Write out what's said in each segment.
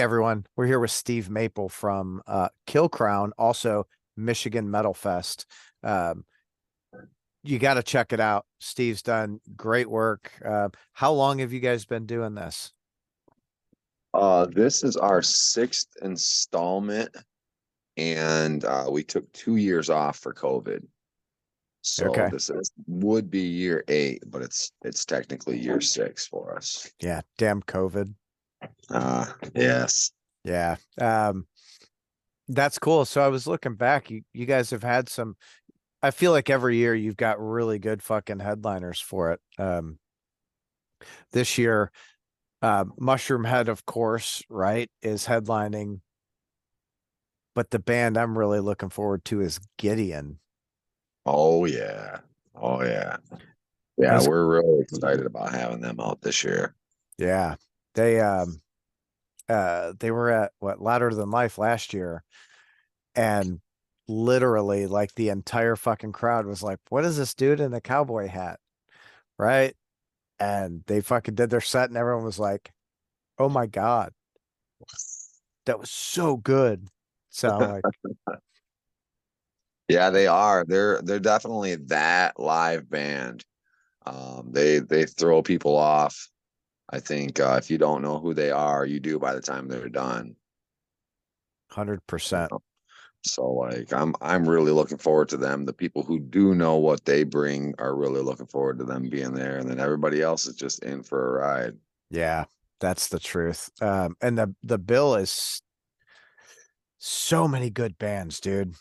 everyone, we're here with Steve Maple from Killcrown, also Michigan Metal Fest. Um, you got to check it out. Steve's done great work. How long have you guys been doing this? This is our sixth installment, and we took 2 years off for COVID. So Okay. would be year eight, but it's technically year six for us. Yeah, damn COVID. Yes. Yeah. That's cool. So I was looking back. You guys have had some, I feel like every year you've got really good fucking headliners for it. This year, Mushroomhead, of course, right, is headlining. But the band I'm really looking forward to is Gideon. Oh yeah. Oh yeah. Yeah, Those, we're really excited about having them out this year. yeah, they were at what Louder Than Life last year, and literally like the entire fucking crowd was like, "What is this dude in a cowboy hat?" Right? And they fucking did their set, and everyone was like, "Oh my God, that was so good." So I'm like, Yeah, they are. They're definitely that live band. They throw people off. I think if you don't know who they are, you do by the time they're done. 100%. So like I'm really looking forward to them. The people who do know what they bring are really looking forward to them being there, and then everybody else is just in for a ride. Yeah, that's the truth. And the bill is so many good bands, dude.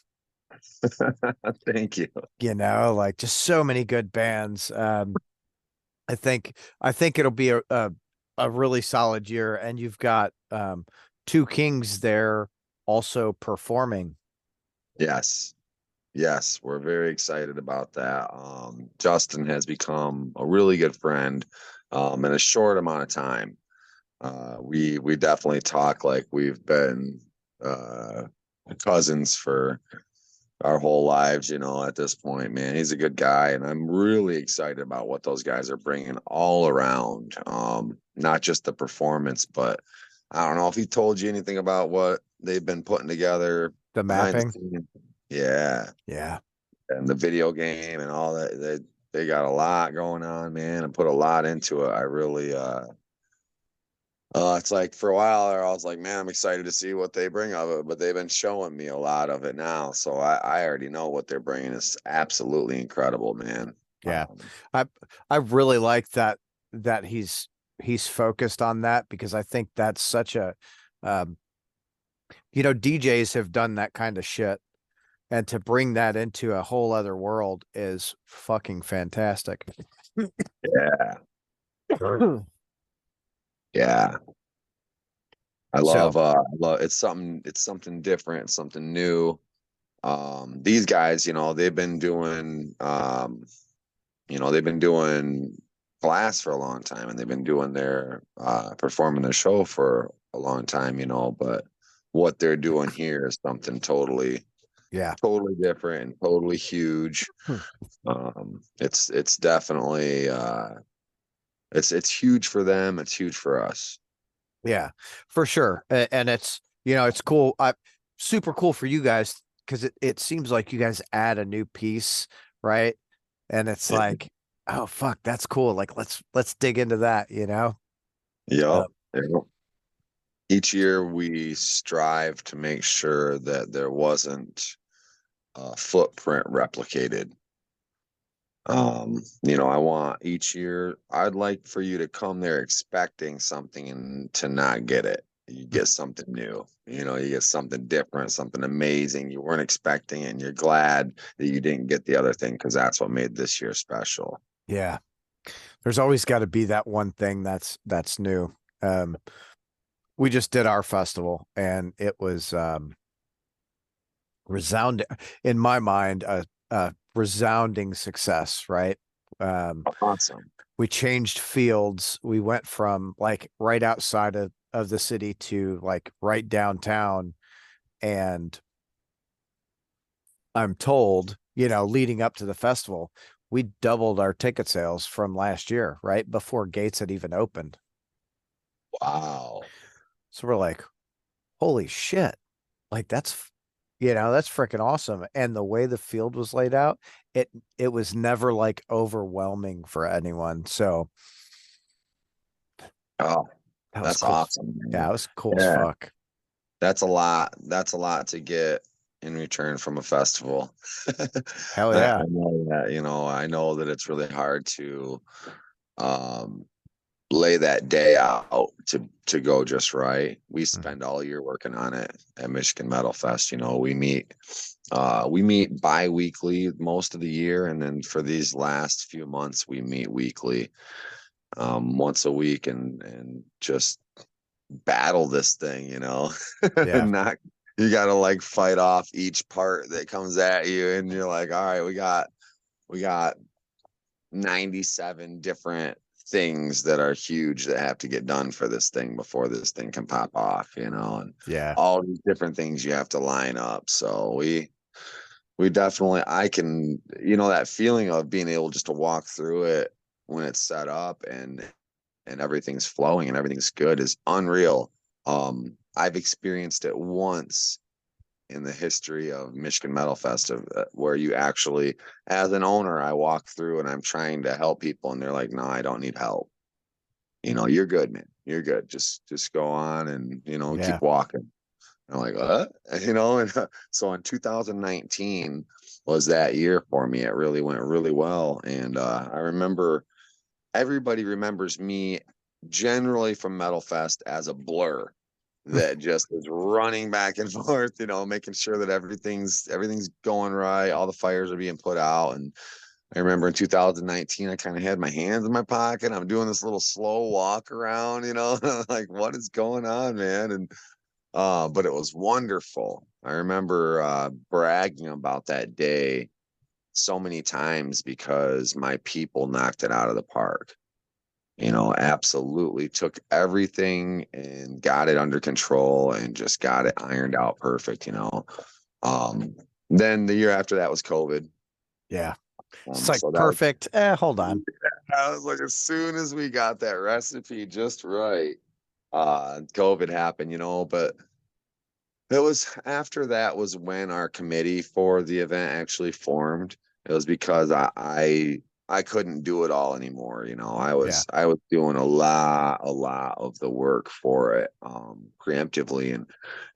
Thank you. Like just so many good bands. I think it'll be a really solid year, and you've got two kings there also performing. Yes. Yes, we're very excited about that. Justin has become a really good friend in a short amount of time. We definitely talk like we've been uh, cousins for our whole lives, at this point, man. He's a good guy, and I'm really excited about what those guys are bringing all around. Not just the performance, but I don't know if he told you anything about what they've been putting together The behind the mapping. scenes. Yeah, Yeah. and the video game and all that. They got a lot going on, man, and put a lot into it. I really it's like for a while there, I was like, man, I'm excited to see what they bring of it, but they've been showing me a lot of it now. So I already know what they're bringing is absolutely incredible, man. Yeah. I I really like that he's focused on that, because I think that's such a um DJs have done that kind of shit, and to bring that into a whole other world is fucking fantastic. Yeah, yeah. So, I love it's something different, something new. These guys, they've been doing class for a long time, and they've been doing their performing their show for a long time, but what they're doing here is something yeah. totally different and totally huge. It's definitely it's huge for them, it's huge for us. Yeah, for sure. And it's cool. Super cool for you guys, because it seems like you guys add a new piece, right? And it's Yeah. like, oh fuck, that's cool. Like let's dig into that. Yep. Uh, Yep. Each year we strive to make sure that there wasn't a footprint replicated. I want each year, I'd like for you to come there expecting something and to not get it. You get something new, you get something different, something amazing you weren't expecting, and you're glad that you didn't get the other thing because that's what made this year special. yeah. There's always got to be that one thing that's new. Um, we just did our festival, and it was resounding in my mind, a resounding success, right? Um, Awesome. we changed fields. We went from like right outside of the city to like right downtown. And I'm told, leading up to the festival, we doubled our ticket sales from last year, right before gates had even opened. Wow. So we're like, Holy shit. Like that's freaking awesome. And the way the field was laid out, it was never like overwhelming for anyone. So Oh, that was that's cool. awesome, Yeah, man. it was cool as Yeah, fuck. that's a lot. That's a lot to get in return from a festival. Hell I yeah. know that, I know that it's really hard to um lay that day out to go just right. We Mhm. spend all year working on it at Michigan Metal Fest. We meet bi-weekly most of the year, and then for these last few months we meet weekly, once a week, and just battle this thing, Yeah. not you got to like fight off each part that comes at you, and you're like, all right, we got 97 different things that are huge that have to get done for this thing before this thing can pop off, and Yeah. all these different things you have to line up. So we definitely, I can, that feeling of being able just to walk through it when it's set up, and everything's flowing and everything's good is unreal. I've experienced it once in the history of Michigan Metal Fest, where you actually, as an owner, I walk through and I'm trying to help people, and they're like, "No, I don't need help. You're good, man. You're good. Just go on, and Yeah. keep walking." And I'm like, "What?" And so in 2019 was that year for me. It really went really well, and I remember everybody remembers me generally from Metal Fest as a blur that just is running back and forth, making sure that everything's going right, all the fires are being put out. And I remember in 2019, I kind of had my hands in my pocket. I'm doing this little slow walk around, like what is going on, man? And but it was wonderful. I remember bragging about that day so many times because my people knocked it out of the park. Absolutely took everything and got it under control and just got it ironed out perfect. Um, then the year after that was COVID. Yeah. It's like So that was, perfect. Hold on. I was like, as soon as we got that recipe just right, COVID happened. But it was after that was when our committee for the event actually formed. It was because I couldn't do it all anymore. I Yeah. was I was doing a lot of the work for it, preemptively, and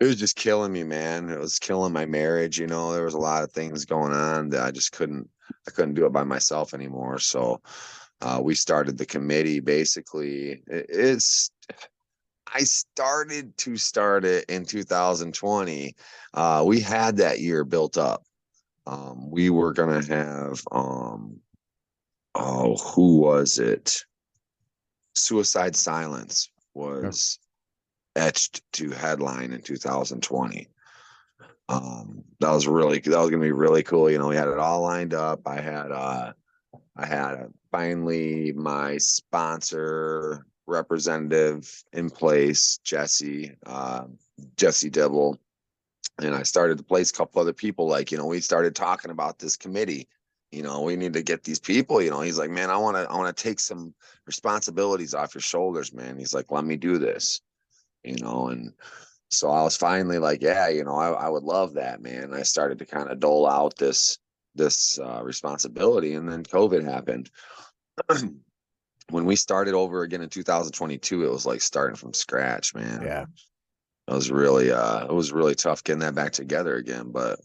it was just killing me, man. It was killing my marriage. There was a lot of things going on that I couldn't do it by myself anymore. So we started the committee. Basically, I started to start it in 2020. We had that year built up. We were gonna have oh, who was it? Suicide Silence Oh, was etched to headline in 2020. That was gonna be really cool. We had it all lined up. I had finally my sponsor representative in place, Jesse Dibble, and I started to place a couple other people. Like, we started talking about this committee. We need to get these people. He's like, man, I want to take some responsibilities off your shoulders, man. He's like, let me do this. And so I was finally like, yeah, I would love that, man. I started to kind of dole out this responsibility, and then COVID happened. When we started over again in 2022, it was like starting from scratch, man. yeah. It was really tough getting that back together again. But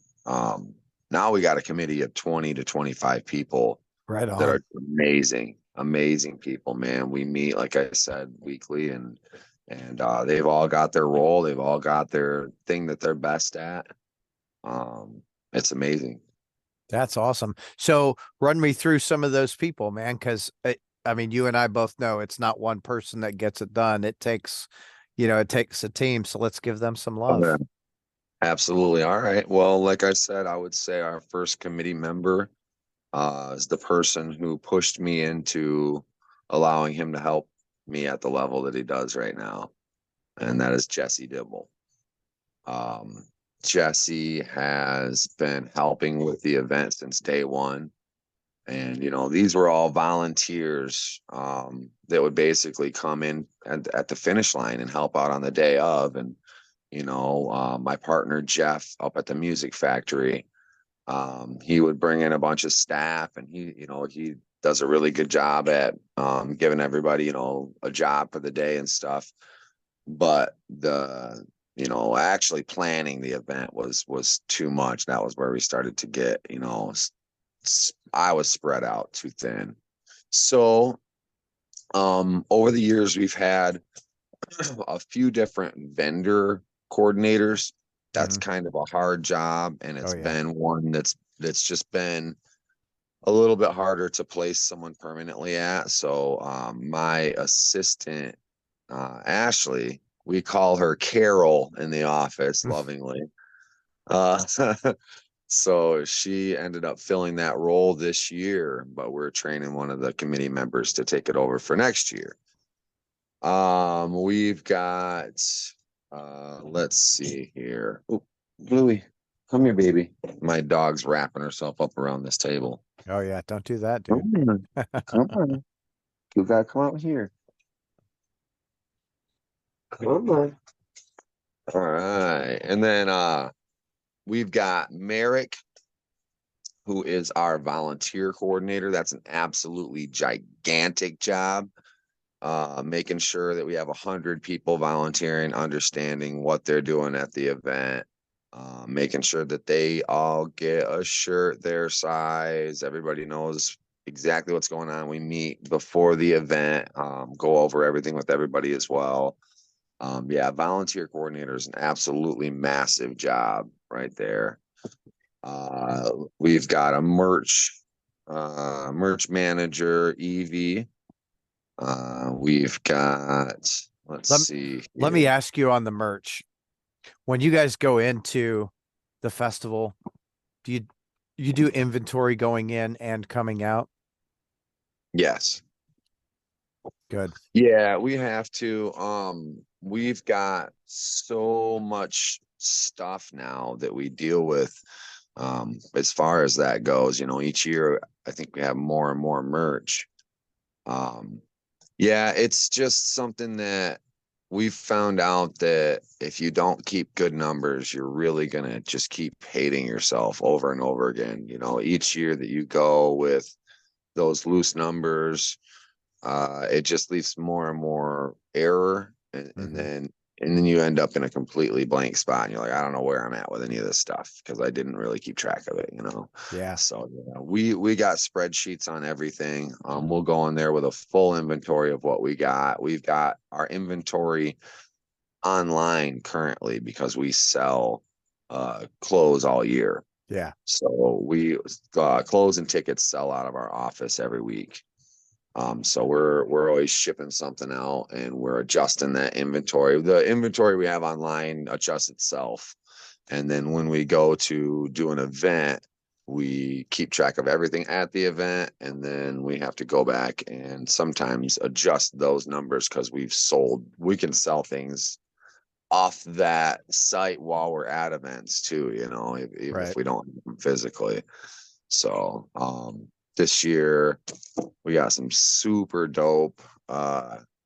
now we got a committee of 20 to 25 people Right that on. are amazing, amazing people, man. We meet, like I said, weekly, and they've all got their role. They've all got their thing that they're best at. Um, it's amazing. That's awesome. So run me through some of those people, man, because I mean, you and I both know it's not one person that gets it done. It takes a team. So let's give them some Oh, yeah. love. Absolutely. All right. Well, like I said, I would say our first committee member is the person who pushed me into allowing him to help me at the level that he does right now, and that is Jesse Dibble. Um, Jesse has been helping with the event since day one. And, these were all volunteers that would basically come in at the finish line and help out on the day of. And My partner Jeff up at the music factory, he would bring in a bunch of staff, and he does a really good job at giving everybody, a job for the day and stuff. But actually planning the event was too much. That was where we started to get, I was spread out too thin. So over the years, we've had a few different vendor coordinators. That's Mhm. kind of a hard job, and Oh it's yeah. been one that's just been a little bit harder to place someone permanently at. So my assistant, Ashley, we call her Carol in the office lovingly. Uh, so she ended up filling that role this year, but we're training one of the committee members to take it over for next year. We've got let's see here. Oh, Bluey, come here, baby. My dog's wrapping herself up around this table. Oh yeah. Don't do that, Come dude. on, come on. You gotta come out here. Come on. All right. And then we've got Merrick, who is our volunteer coordinator. That's an absolutely gigantic job. Making sure that we have 100 people volunteering, understanding what they're doing at the event, making sure that they all get a shirt their size. Everybody knows exactly what's going on. We meet before the event, go over everything with everybody as well. Yeah, volunteer coordinator is an absolutely massive job right there. We've got a merch manager, Evie. We've got, let's Let, see let me here. ask you on the merch. When you guys go into the festival, do you do inventory going in and coming out? Yes. Good. Yeah, we have to. We've got so much stuff now that we deal with. As far as that goes, each year I think we have more and more merch. Um, yeah, it's just something that we've found out that if you don't keep good numbers, you're really gonna just keep hating yourself over and over again. Each year that you go with those loose numbers, it just leaves more and more error, and, and Hmm. then and then you end up in a completely blank spot, and you're like, I don't know where I'm at with any of this stuff because I didn't really keep track of it. Yeah. So yeah, we got spreadsheets on everything. We'll go in there with a full inventory of what we got. We've got our inventory online currently because we sell clothes all year. Yeah. So we clothes and tickets sell out of our office every week. So we're always shipping something out, and we're adjusting that inventory. The inventory we have online adjusts itself. And then when we go to do an event, we keep track of everything at the event, and then we have to go back and sometimes adjust those numbers because we can sell things off that site while we're at events too, even if Right. we don't have them physically. So this year we got some super dope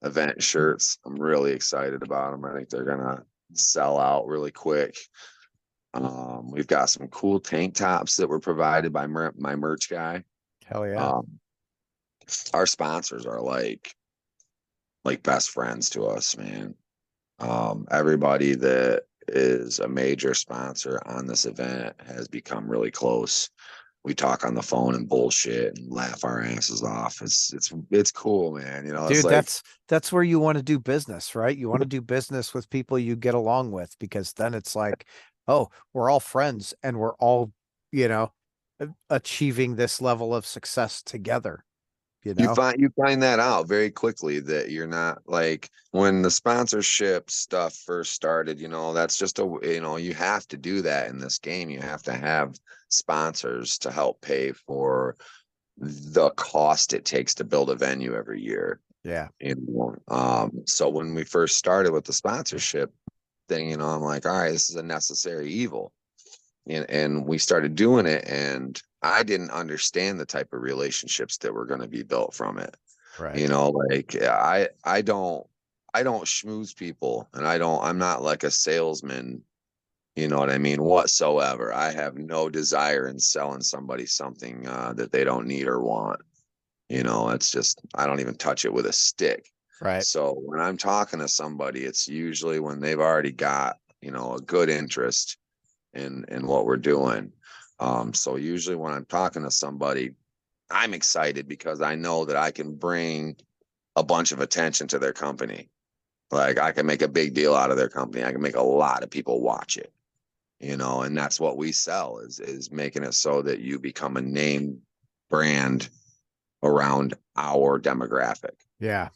event shirts. I'm really excited about them. I think they're gonna sell out really quick. We've got some cool tank tops that were provided by my merch guy. Hell yeah. Um, our sponsors are like best friends to us, man. Everybody that is a major sponsor on this event has become really close. We talk on the phone and bullshit and laugh our asses off. It's cool, man. It's Dude, like that's where you want to do business, right? You want to do business with people you get along with because then it's like, oh, we're all friends and we're all, you know, achieving this level of success together, you you know? find that out very quickly that you're not like when the sponsorship stuff first started, that's just you have to do that in this game. You have to have sponsors to help pay for the cost it takes to build a venue every year. Yeah. So when we first started with the sponsorship thing, I'm like, all right, this is a necessary evil. And we started doing it, and I didn't understand the type of relationships that were going to be built from it. Right. Like I don't I don't schmooze people, and I'm not like a salesman, you know what I mean, whatsoever. I have no desire in selling somebody something that they don't need or want. You know, it's just, I don't even touch it with a stick. Right. So when I'm talking to somebody, it's usually when they've already got, you know, a good interest in what we're doing. So usually when I'm talking to somebody, I'm excited because I know that I can bring a bunch of attention to their company. Like I can make a big deal out of their company. I can make a lot of people watch it, you know, and that's what we sell is making it so that you become a name brand around our demographic, Yeah.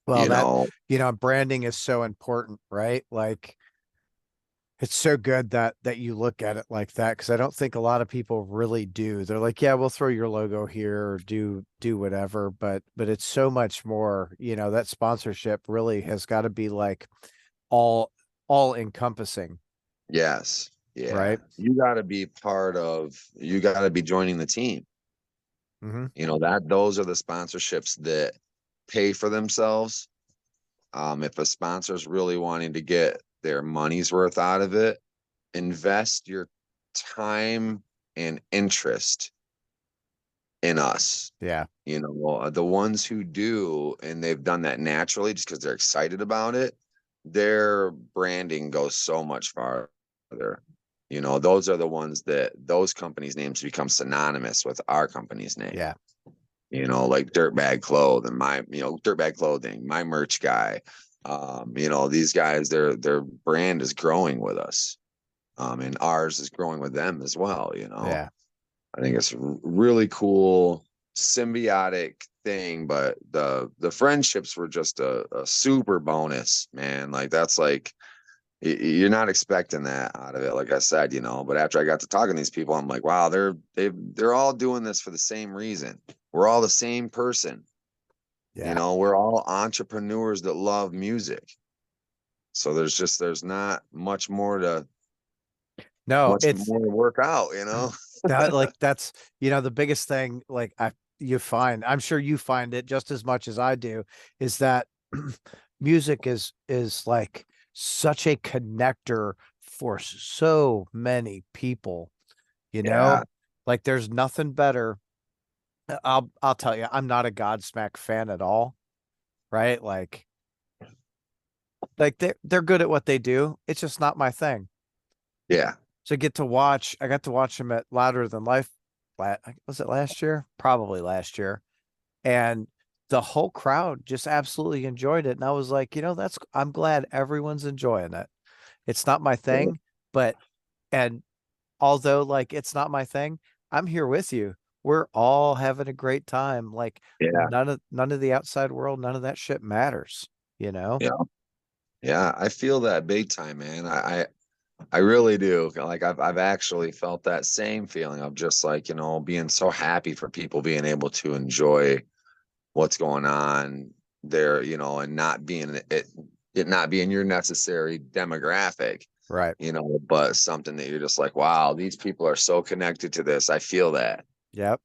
Well, you that, know. branding is so important, right? Like it's so good that you look at it like that because I don't think a lot of people really do. They're like, yeah, we'll throw your logo here or do whatever, but it's so much more, that sponsorship really has got to be like all all encompassing, Yes, yeah, right? you got to be joining the team, Hmm. you know, that those are the sponsorships that pay for themselves. If a sponsor's really wanting to get their money's worth out of it, invest your time and interest in us. Yeah. You know, the ones who do, and they've done that naturally just because they're excited about it, their branding goes so much farther. You know, those are the ones that those companies' names become synonymous with our company's name. Yeah. You know, like Dirtbag Clothing, Dirtbag Clothing, my merch guy. You know, these guys, their brand is growing with us. And ours is growing with them as well, you know. Yeah. I think it's a really cool symbiotic thing, but the friendships were just a super bonus, man. Like that's like you're not expecting that out of it, like I said, you know. But after I got to talking to these people, I'm like, wow, they're all doing this for the same reason. We're all the same person, you Yeah. know. We're all entrepreneurs that love music. So there's not No, much more to work out, you know. that like that's the biggest thing like I'm sure you find it just as much as I do is that music is like such a connector for so many people, you Yeah, know? Like there's nothing better. I'll tell you, I'm not a Godsmack fan at all, right? Like they're good at what they do. It's just not my thing. yeah, So I got to watch them at Louder Than Life. Was it last year? Probably last year. And the whole crowd just absolutely enjoyed it. And I was like, I'm glad everyone's enjoying it. It's not my thing, but, and although like it's not my thing, I'm here with you. We're all having a great time. Like yeah, none of the outside world, none of that shit matters, you know? yeah. Yeah, I feel that big time, man. I really do. Like I've actually felt that same feeling of just like, you know, being so happy for people being able to enjoy what's going on there, you know, and not being it not being your necessary demographic, Right. you know, but something that you're just like, wow, these people are so connected to this. I feel that, Yep.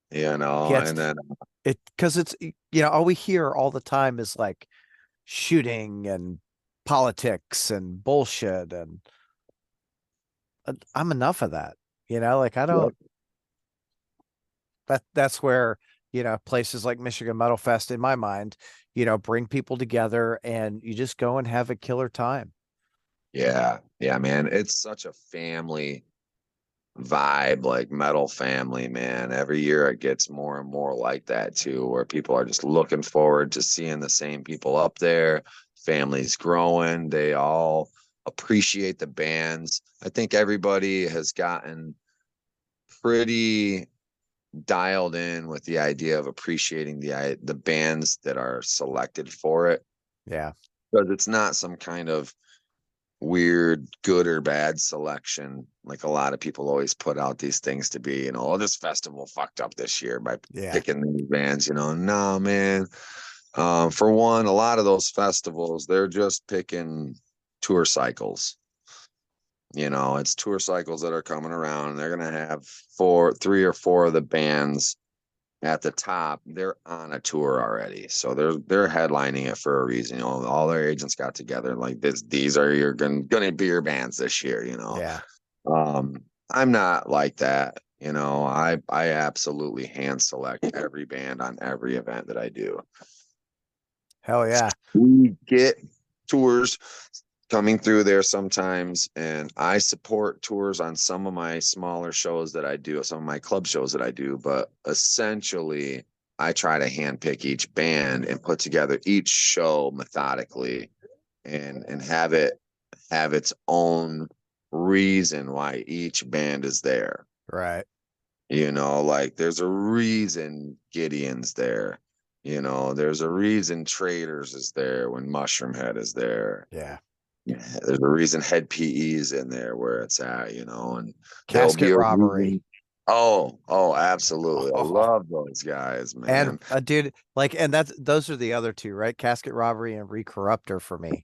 you know, Yeah, and then because it's all we hear all the time is like shooting and politics and bullshit and I'm enough of that. Like I yep, don't that's where, places like Michigan Metal Fest in my mind, bring people together and you just go and have a killer time. yeah, yeah, man. It's such a family vibe, like metal family, man. Every year it gets more and more like that too, where people are just looking forward to seeing the same people up there. Families growing, they all appreciate the bands. I think everybody has gotten pretty dialed in with the idea of appreciating the bands that are selected for it, Yeah. because it's not some kind of weird good or bad selection like a lot of people always put out these things to be, you know, oh, this festival fucked up this year by Yeah. picking these bands, you know. No, man. For one, a lot of those festivals, they're just picking tour cycles. You know, it's tour cycles that are coming around, and they're gonna have three or four of the bands at the top, they're on a tour already. So they're headlining it for a reason. You know, all their agents got together like these are your gonna be your bands this year, you know. Yeah. I'm not like that. You know, I absolutely hand select every band on every event that I do. Hell yeah. We get tours coming through there sometimes, and I support tours on some of my smaller shows that I do, some of my club shows that I do, but essentially I try to handpick each band and put together each show methodically and have its own reason why each band is there. Right. You know, like there's a reason Gideon's there. You know, there's a reason Traitors is there when Mushroomhead is there. Yeah. Yeah, there's a reason Hed PE is in there where it's at, you know, and there'll be Casket a Robbery. reason. Oh, absolutely. I love those guys, And man. dude, like, and those are the other two, right? Casket Robbery and Recorruptor for me.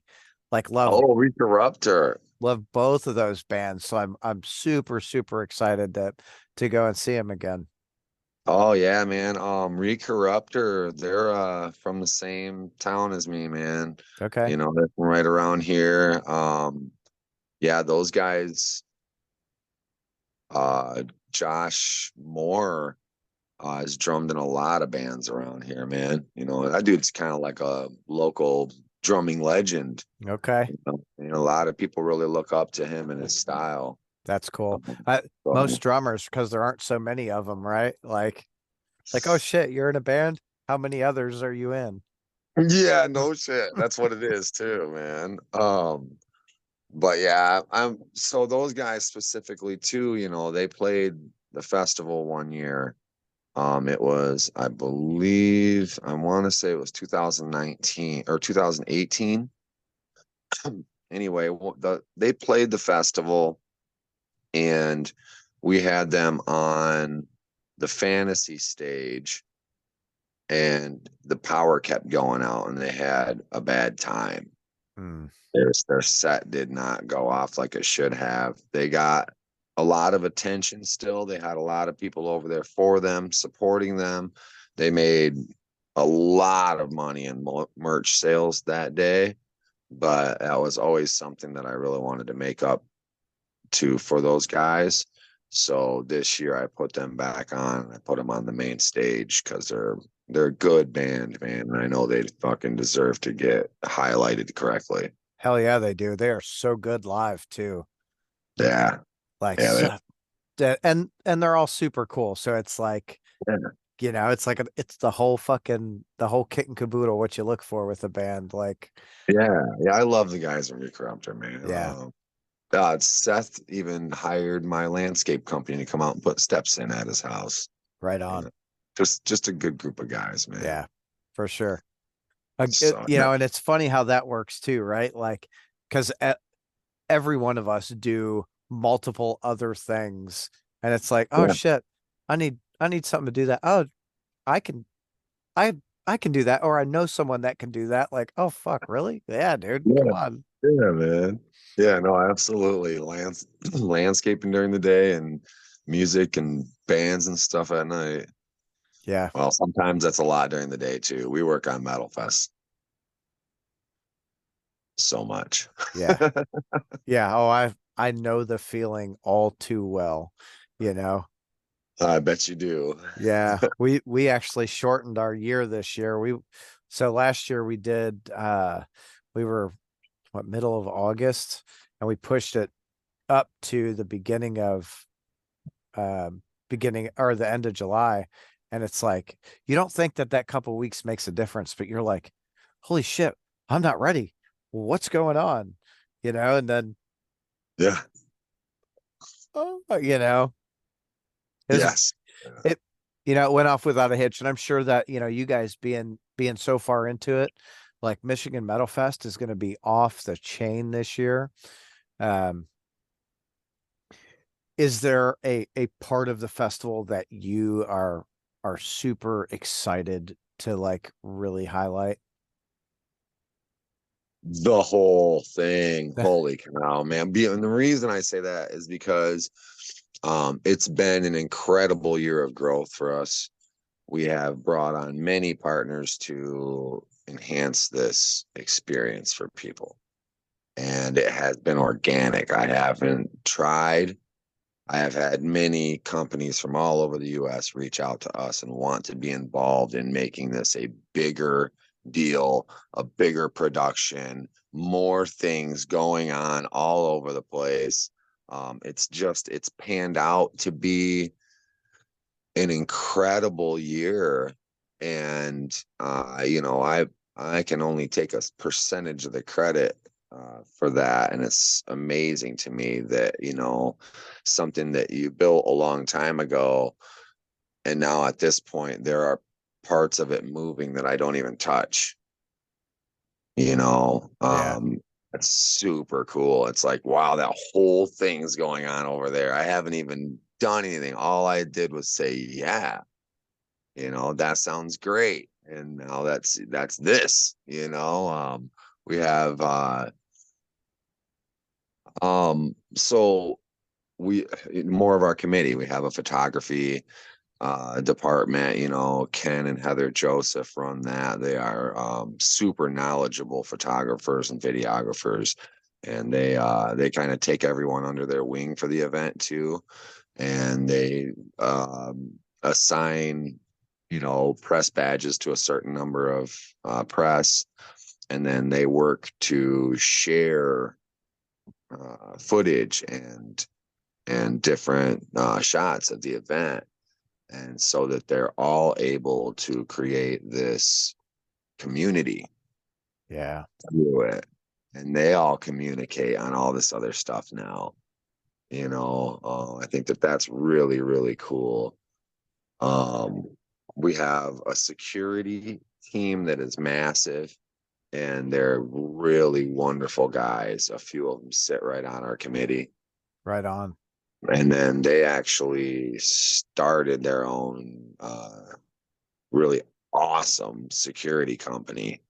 Like, Oh, Recorruptor. love both of those bands. So I'm super, super excited to go and see them again. Oh yeah, man. Recorruptor, they're from the same town as me, man. Okay. You know, they're from right around here. Yeah, those guys, Josh Moore, has drummed in a lot of bands around here, man. You know, that dude's kind of like a local drumming legend. Okay. You know, a lot of people really look up to him and his style. That's cool. Um, Most so, drummers, because there aren't so many of them, right? Oh shit, you're in a band. How many others are you in? yeah, no shit. That's what it is too, man. But yeah, I'm so those guys specifically too, you know, they played the festival one year. It was, I believe, I want to say it was 2019 or 2018. Anyway, they played the festival and we had them on the fantasy stage and the power kept going out and they had a bad time. Hmm. Their set did not go off like it should have. They got a lot of attention still. They had a lot of people over there for them, supporting them. They made a lot of money in merch sales that day, but that was always something that I really wanted to make up to for those guys. So this year I put them back on. I put them on the main stage because they're a good band, man. And I know they fucking deserve to get highlighted correctly. Hell yeah, they do. They are so good live too. Yeah, Like yeah, so, and they're all super cool. So it's like, yeah, it's like it's the whole kit and caboodle what you look for with a band. Like, yeah. I love the guys in Recorruptor, man. yeah, Seth even hired my landscape company to come out and put steps in at his house. right You on. know, just a good group of guys, man. Yeah, for sure. So And it's funny how that works too, right? Like, because every one of us do multiple other things, and it's like, oh yeah, shit, I need something to do that. Oh, I can I I can do that, or I know someone that can do that. Like, oh fuck, really? Yeah, dude, come yeah, on. yeah, man. Yeah, no, absolutely. Landscaping during the day and music and bands and stuff at night. Yeah, Well, sometimes that's a lot during the day too. We work on Metal Fest so much. yeah, yeah. Oh, I know the feeling all too well, you know. I bet you do. Yeah, we actually shortened our year this year. So last year we did we were what, middle of August, and we pushed it up to the beginning or the end of July. And it's like you don't think that couple weeks makes a difference, but you're like, holy shit, I'm not ready. What's going on? And then Yeah. oh, it was Yes. it it went off without a hitch. And I'm sure that you guys being so far into it, like Michigan Metal Fest is going to be off the chain this year. um is there a part of the festival that you are super excited to like really highlight? The whole thing. Holy cow, man. And the reason I say that is because it's been an incredible year of growth for us. we have brought on many partners to enhance this experience for people. And it has been organic. I haven't tried. I have had many companies from all over the US reach out to us and want to be involved in making this a bigger deal, a bigger production, more things going on all over the place. It's panned out to be an incredible year. And I can only take a percentage of the credit for that. And it's amazing to me that, something that you built a long time ago, and now at this point, there are parts of it moving that I don't even touch, you know. Yeah. It's super cool. It's like, wow, that whole thing's going on over there. I haven't even done anything. All I did was say, yeah, that sounds great. And now that's this, we have so we more of our committee, we have a photography department. Ken and Heather Joseph run that. They are super knowledgeable photographers and videographers, and they kind of take everyone under their wing for the event too. And they assign press badges to a certain number of press, and then they work to share footage and different shots of the event, and so that they're all able to create this community Yeah. through it. And they all communicate on all this other stuff now. I think that that's really, really cool. Um, we have a security team that is massive, and they're really wonderful guys. A few of them sit right on our committee. Right on. And then they actually started their own really awesome security company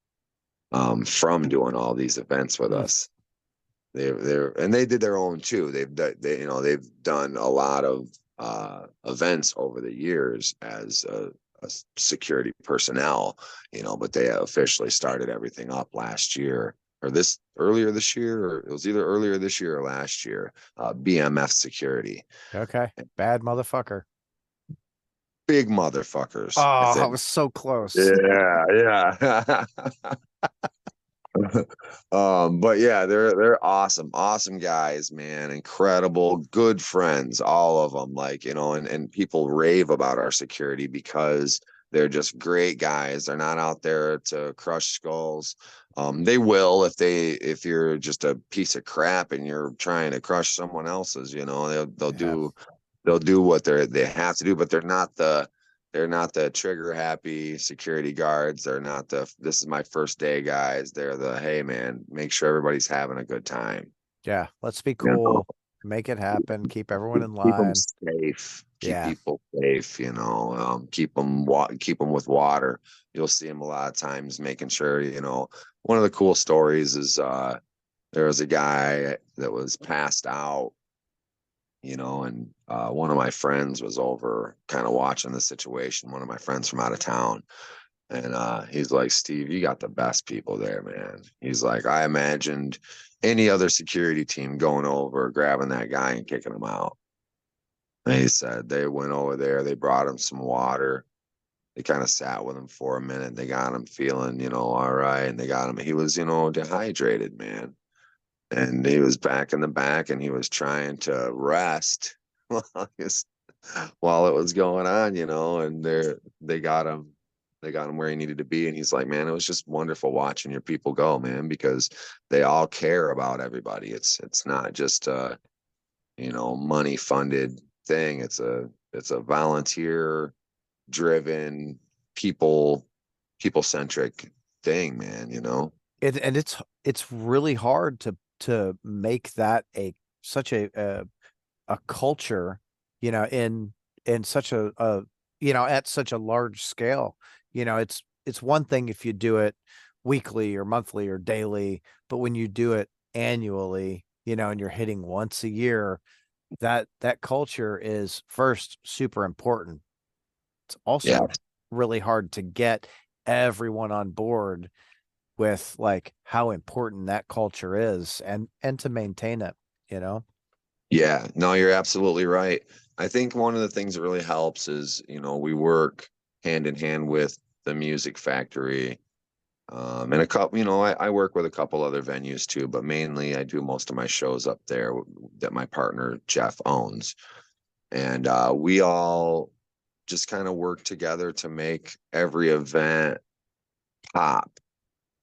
from doing all these events with Hmm. us. They did their own too. They've done a lot of events over the years as a security personnel, but they officially started everything up last year, or this earlier this year, or it was either earlier this year or last year. BMF Security, Okay. Bad motherfucker. big motherfuckers. Oh, If I it, was so close. yeah, yeah. But yeah, they're awesome, awesome guys, man. Incredible, good friends, all of them. Like, and people rave about our security because they're just great guys. They're not out there to crush skulls. They will if you're just a piece of crap and you're trying to crush someone else's, they'll Yeah. do what they have to do, but they're not the trigger happy security guards. They're not this is my first day guys. They're the, hey man, make sure everybody's having a good time. Yeah. Let's be You know, cool. Make it happen. Keep everyone in keep them line. safe. Keep Yeah. people safe. Keep them with water. You'll see them a lot of times making sure. One of the cool stories is there was a guy that was passed out. And one of my friends was over kind of watching the situation. One of my friends from out of town. And he's like, Steve, you got the best people there, man. He's like, I imagined any other security team going over, grabbing that guy and kicking him out. And he said they went over there, they brought him some water. They kind of sat with him for a minute. They got him feeling, all right. And they got him, he was, dehydrated, man. And he was back in the back and he was trying to rest while, while it was going on, and they got him where he needed to be. And he's like, man, it was just wonderful watching your people go, man, because they all care about everybody. It's not just a, money funded thing. It's a volunteer driven, people centric thing, man. And it's really hard to make that such a culture, in such a at such a large scale. It's one thing if you do it weekly or monthly or daily, but when you do it annually, and you're hitting once a year, that culture is first super important. It's Yeah. also really hard to get everyone on board with like how important that culture is and to maintain it, you know? Yeah, no, you're absolutely right. I think one of the things that really helps is, we work hand in hand with the music factory. And a couple, I work with a couple other venues too, but mainly I do most of my shows up there that my partner Jeff owns. And we all just kind of work together to make every event pop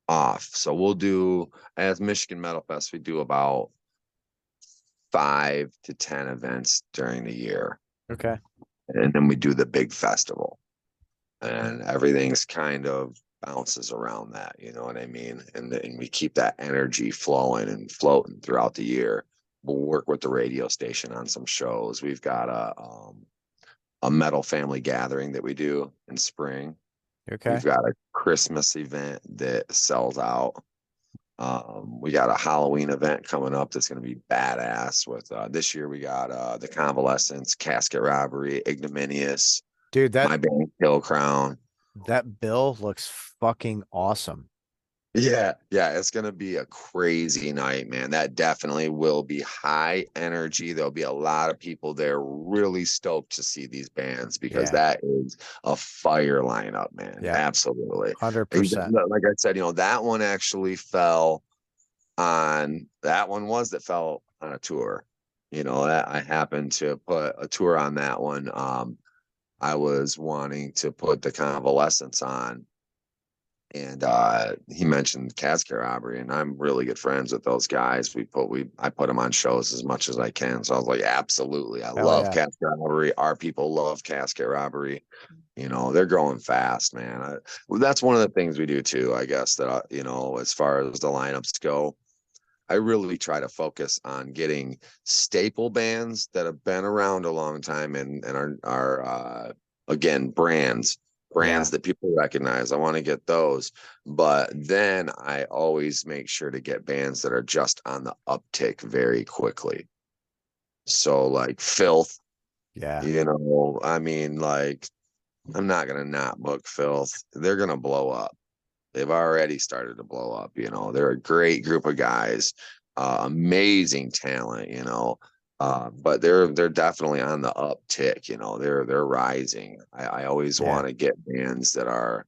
off. So we'll do, as Michigan Metal Fest, we do about 5 to 10 events during the year. Okay. And then we do the big festival. And everything's kind of bounces around that, you know what I mean? And we keep that energy flowing and floating throughout the year. We'll work with the radio station on some shows. We've got a metal family gathering that we do in spring. Okay. We've got a Christmas event that sells out. We got a Halloween event coming up that's going to be badass. With this year, we got the Convalescence, Casket Robbery, Ignominious, Dude, my band Killcrown. that bill looks fucking awesome. Yeah, yeah, it's gonna be a crazy night, man. That definitely will be high energy. There'll be a lot of people there really stoked to see these bands because Yeah. that is a fire lineup, man. Yeah. Absolutely. And 100%. like I said, that one actually fell on that one was that fell on a tour. That I happened to put a tour on that one. I was wanting to put the Convalescence on, and he mentioned Casket Robbery, and I'm really good friends with those guys. I put them on shows as much as I can. So I was like, absolutely, I Hell love yeah. Casket Robbery. Our people love Casket Robbery. They're growing fast, man. Well, that's one of the things we do too, I guess, that as far as the lineups go, I really try to focus on getting staple bands that have been around a long time and are again Yeah. brands that people recognize. I want to get those, but then I always make sure to get bands that are just on the uptick very quickly. So like Filth, Yeah. I mean, like I'm not gonna not book Filth. They're gonna blow up. They've already started to blow up. They're a great group of guys, amazing talent. But they're definitely on the uptick. They're rising. I always Yeah. want to get bands that are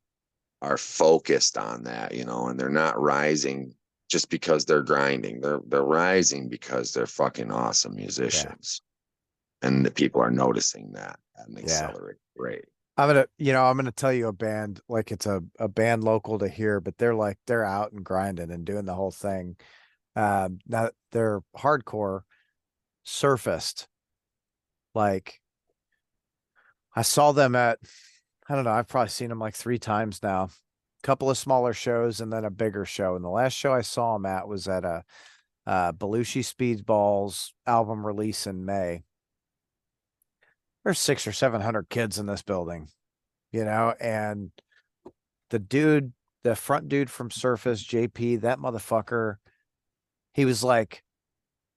focused on that. And they're not rising just because they're grinding. They're rising because they're fucking awesome Yeah. musicians, and the people are noticing that at an Yeah. accelerated rate. I'm gonna tell you a band, like it's a band local to here, but they're out and grinding and doing the whole thing. Now they're hardcore surfaced. Like I saw them at, I don't know, I've probably seen them like 3 times now. Couple of smaller shows and then a bigger show. And the last show I saw them at was at a Belushi Speedball's album release in May. There's 600 or 700 kids in this building, and the dude, the front dude from Surface, JP, that motherfucker, he was like,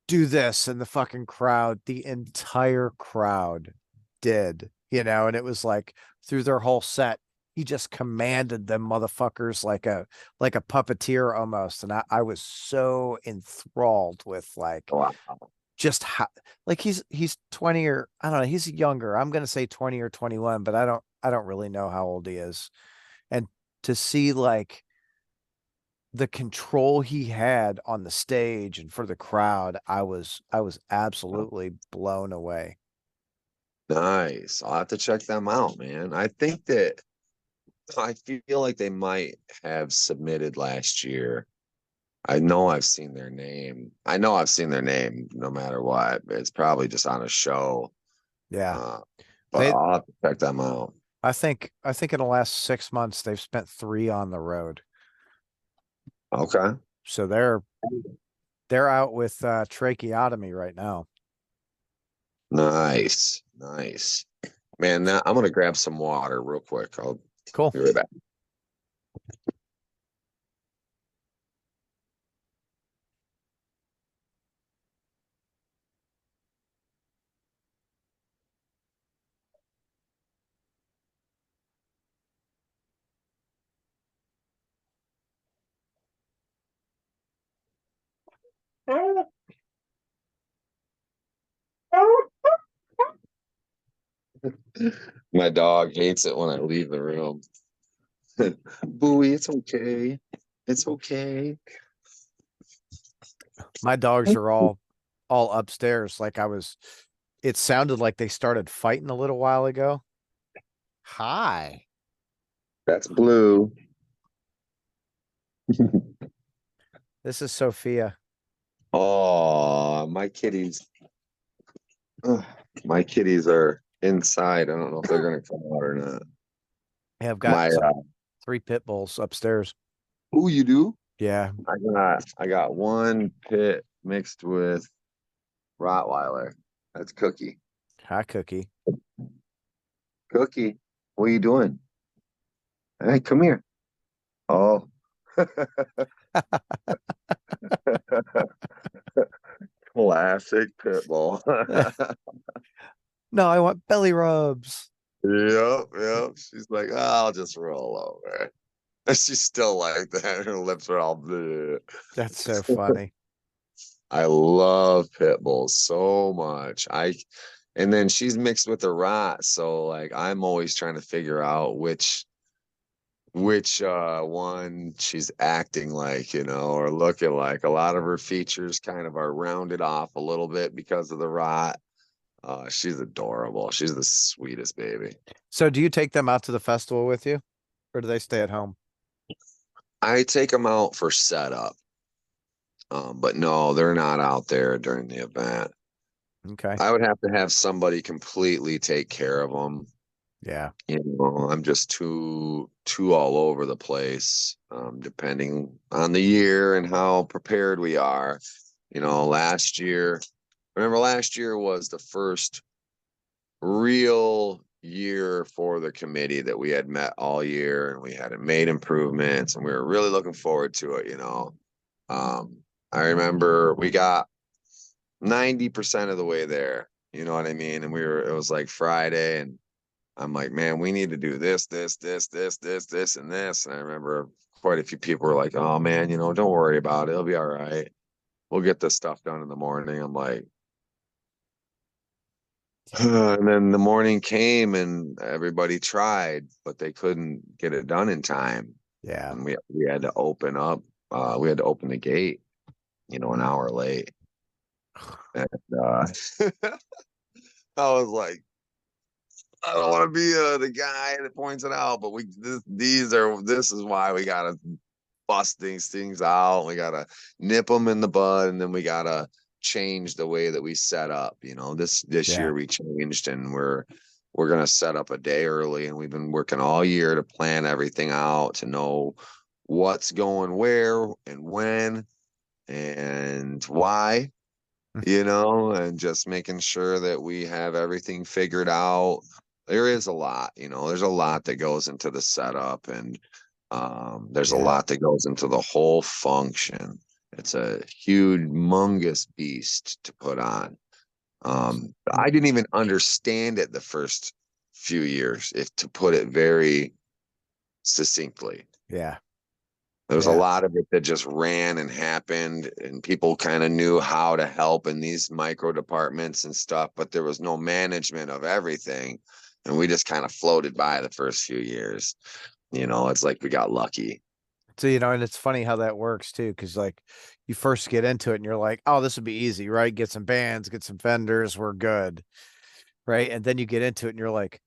do this. And the fucking crowd, the entire crowd did, and it was like through their whole set, he just commanded them motherfuckers like a puppeteer almost. And I was so enthralled with like Wow. just how like he's 20 or I don't know, he's younger. I'm gonna say 20 or 21, but I don't really know how old he is. And to see like the control he had on the stage and for the crowd, I was absolutely blown away. Nice. I'll have to check them out, man. I feel like they might have submitted last year. I know I've seen their name. I know I've seen their name no matter what. It's probably just on a show. Yeah. Uh, but They I'll have to check them out. I think in the last 6 months they've spent 3 on the road. Okay. So they're out with tracheotomy right now. Nice. Nice. Man, now I'm gonna grab some water real quick. I'll Cool. be right back. My dog hates it when I leave the room. Bowie, it's okay. It's okay. My dogs are all upstairs. It sounded like they started fighting a little while ago. Hi. That's Blue. This is Sophia. Oh, my kitties. Ugh, my kitties are inside. I don't know if they're gonna come out or not. I've got My three pit bulls upstairs. who you do? Yeah. I got one pit mixed with Rottweiler. That's Cookie. Hi, Cookie. Cookie, what are you doing? Hey, come here. Oh. Classic pit bull. No, I want belly rubs. Yep. She's like, "Oh, I'll just roll over." And she's still like that. Her lips are all bleh. That's so funny. I love pit bulls so much. And then she's mixed with a rot, so like I'm always trying to figure out which one she's acting like, or looking like. A lot of her features kind of are rounded off a little bit because of the rot. She's adorable. She's the sweetest baby. So do you take them out to the festival with you, or do they stay at home? I take them out for setup. But no, they're not out there during the event. Okay. I would have to have somebody completely take care of them. Yeah. I'm just too all over the place, depending on the year and how prepared we are. Last year was the first real year for the committee that we had met all year and we had made improvements and we were really looking forward to it. I remember we got 90% of the way there, you know what I mean? And it was like Friday and I'm like, man, we need to do this, and this. And I remember quite a few people were like, oh man, don't worry about it. It'll be all right. We'll get this stuff done in the morning. I'm like, and then the morning came and everybody tried, but they couldn't get it done in time. Yeah. And we had to open up, we had to open the gate, an hour late. And I was like, I don't want to be the guy that points it out, but this is why we gotta bust these things out. We gotta nip them in the bud, and then we gotta change the way that we set up. This Yeah. year we changed, and we're gonna set up a day early, and we've been working all year to plan everything out to know what's going where and when and why. And just making sure that we have everything figured out. There is a lot, there's a lot that goes into the setup and there's a Yeah. lot that goes into the whole function. It's a huge, humongous beast to put on. I didn't even understand it the first few years, if to put it very succinctly. Yeah. There was a Yeah. lot of it that just ran and happened, and people kind of knew how to help in these micro departments and stuff, but there was no management of everything. And we just kind of floated by the first few years. It's like we got lucky. So, and it's funny how that works too, because like you first get into it and you're like, oh, this would be easy, right? Get some bands, get some vendors, we're good. Right. And then you get into it and you're like,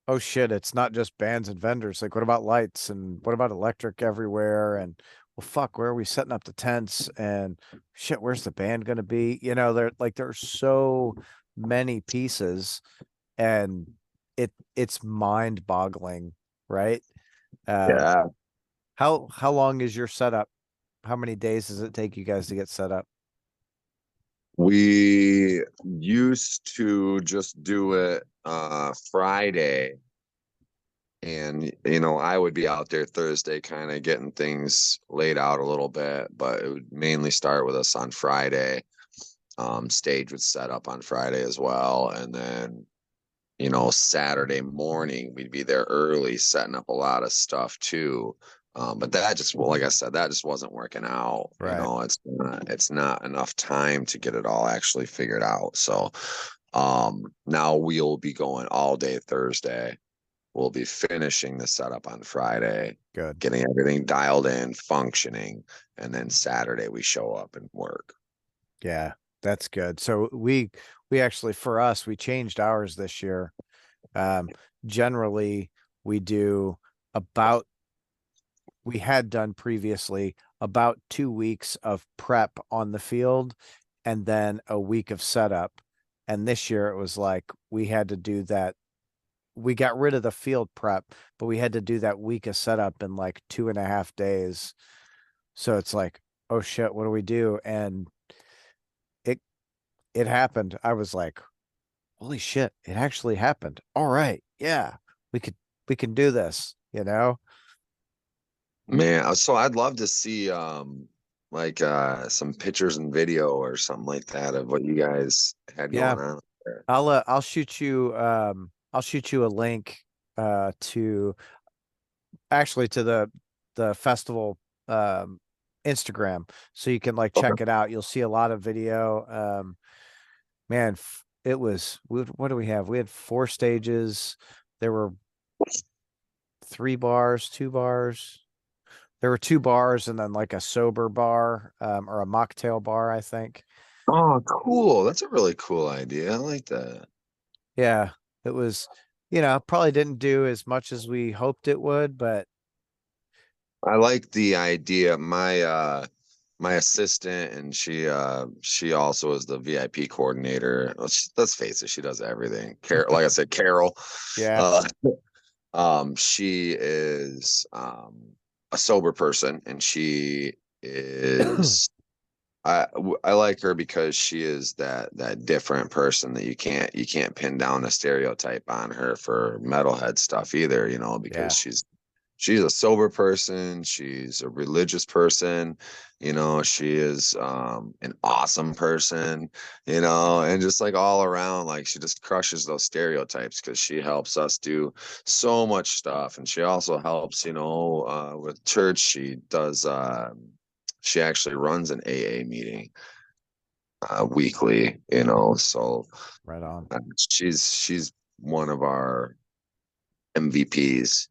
oh shit, it's not just bands and vendors. Like, what about lights and what about electric everywhere? And well, fuck, where are we setting up the tents? And shit, where's the band gonna be? There's so many pieces and it's mind-boggling, right? Uh Yeah. how long is your setup? How many days does it take you guys to get set up? We used to just do it Friday. And, I would be out there Thursday kind of getting things laid out a little bit, but it would mainly start with us on Friday. Stage would set up on Friday as well. And then, Saturday morning, we'd be there early setting up a lot of stuff too. But that just, well, like I said, that just wasn't working out. You Right. know, it's not enough time to get it all actually figured out. So now we'll be going all day Thursday. We'll be finishing the setup on Friday, Good. getting everything dialed in, functioning, and then Saturday we show up and work. Yeah, that's good. So we actually, for us, we changed ours this year. Um, Generally we do about, we had done previously about 2 weeks of prep on the field and then a week of setup. And this year it was like we had to do that. We got rid of the field prep, but we had to do that week of setup in like 2.5 days. So it's like, oh shit, what do we do? And it it happened. I was like, holy shit, it actually happened. All right, yeah, we could we can do this, you know? Man, so I'd love to see like some pictures and video or something like that of what you guys had Yeah, going on there. I'll shoot you a link to actually to the festival Instagram so you can like Okay. check it out. You'll see a lot of video. Man, it was, what do we have? We had 4 stages. There were 3 bars, 2 bars. There were 2 bars and then like a sober bar, or a mocktail bar, I think. Oh, cool. That's a really cool idea. I like that. Yeah, it was, probably didn't do as much as we hoped it would, but I like the idea. My assistant and she also is the VIP coordinator. Well, let's face it, she does everything. Like I said, Carol. yeah. Uh she is a sober person and she is I like her because she is that different person that you can't pin down a stereotype on her for metalhead stuff either, you know, because Yeah, she's a sober person, she's a religious person, you know, she is an awesome person, you know, and just like all around, like she just crushes those stereotypes because she helps us do so much stuff. And she also helps, you know, with church. She actually runs an AA meeting weekly, you know, so right on. she's one of our MVPs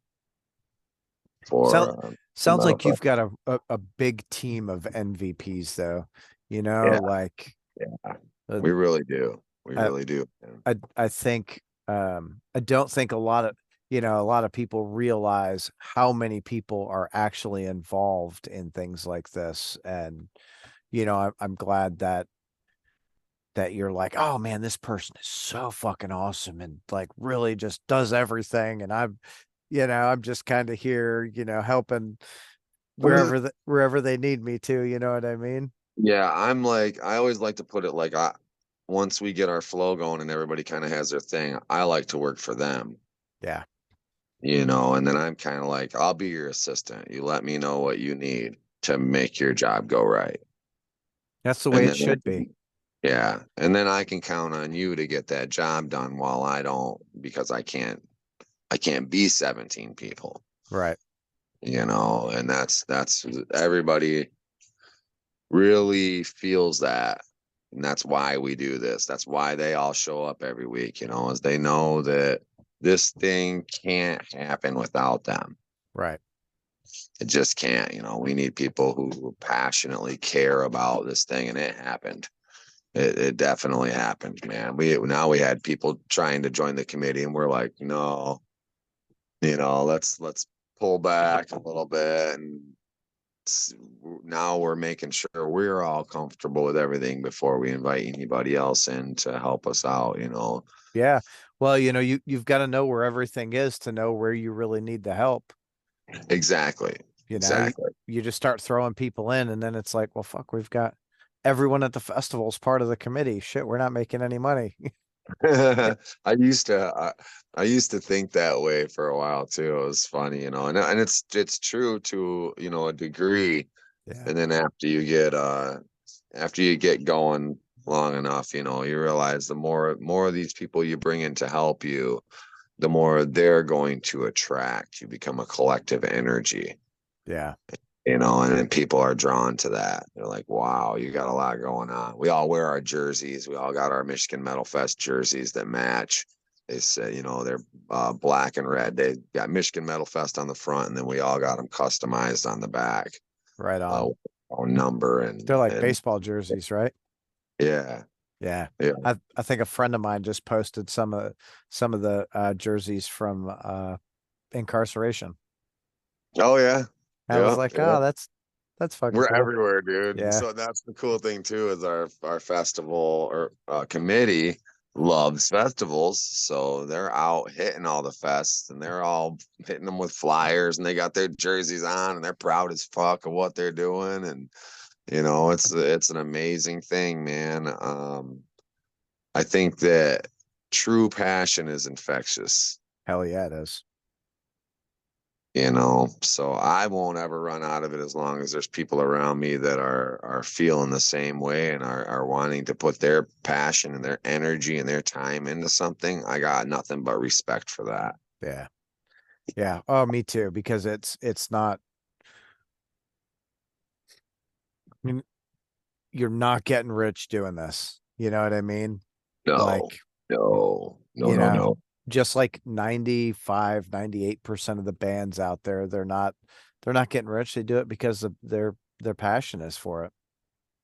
Sound for the Sounds metal like you've fest. got a big team of MVPs though. Yeah, Like yeah, uh, we really do. We I really do. Man. I think I don't think a lot of people realize how many people are actually involved in things like this. And I'm glad that you're like, oh man, this person is so fucking awesome and like really just does everything. And I'm just kind of here, helping wherever they need me to, you know what I mean? Yeah, I'm like, I always like to put it like, once we get our flow going and everybody kind of has their thing, I like to work for them, Yeah. you know, and then I'm kind of like, I'll be your assistant. You let me know what you need to make your job go right. That's the way And it then, should be. yeah, and then I can count on you to get that job done while I don't, because I can't be 17 people, Right. you know, and that's everybody really feels that. And that's why we do this. That's why they all show up every week, you know, as they know that this thing can't happen without them. Right. It just can't, you know. We need people who passionately care about this thing, and it happened. It definitely happened, man. We had people trying to join the committee, and we're like, no, you know, let's pull back a little bit, and now we're making sure we're all comfortable with everything before we invite anybody else in to help us out, you know. Yeah. Well, you've got to know where everything is to know where you really need the help. Exactly. You know, you, Exactly. you just start throwing people in and then it's like, well, fuck, we've got everyone at the festival is part of the committee. Shit, we're not making any money. I used to think that way for a while too. It was funny, you know, and it's true to, you know, a degree. Yeah. And then after you get going long enough, you know, you realize the more of these people you bring in to help you, the more they're going to attract. You become a collective energy. Yeah. you know, and then people are drawn to that. They're like, wow, you got a lot going on. We all wear our jerseys. We all got our Michigan Metal Fest jerseys that match. They say, you know, they're black and red. They got Michigan Metal Fest on the front, and then we all got them customized on the back. Right on. Our number They're like and baseball jerseys, right? yeah, Yeah. yeah. I think a friend of mine just posted some of the jerseys from incarceration. Oh yeah, And I was yeah, like, yeah. oh, that's fucking We're cool. everywhere, dude. Yeah. So that's the cool thing too, is our festival or committee loves festivals. So they're out hitting all the fests and they're all hitting them with flyers and they got their jerseys on and they're proud as fuck of what they're doing. And you know, it's an amazing thing, man. I think that true passion is infectious. Hell yeah, it is. You know, so I won't ever run out of it as long as there's people around me that are feeling the same way and are wanting to put their passion and their energy and their time into something. I got nothing but respect for that. Yeah. Yeah. Oh, me too, because it's not, I mean, you're not getting rich doing this. You know what I mean? No, Like, no, no, you no, know, no. just like 95, 98% of the bands out there, they're not getting rich. They do it because of their passion is for it.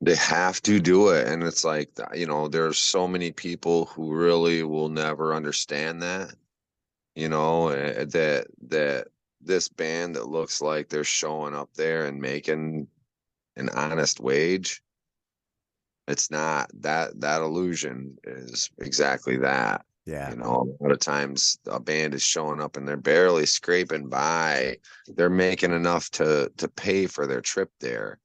They have to do it. And it's like, you know, there's so many people who really will never understand that, you know, that this band that looks like they're showing up there and making an honest wage. It's not that illusion is exactly that. Yeah. You know, a lot of times a band is showing up and they're barely scraping by. They're making enough to pay for their trip there.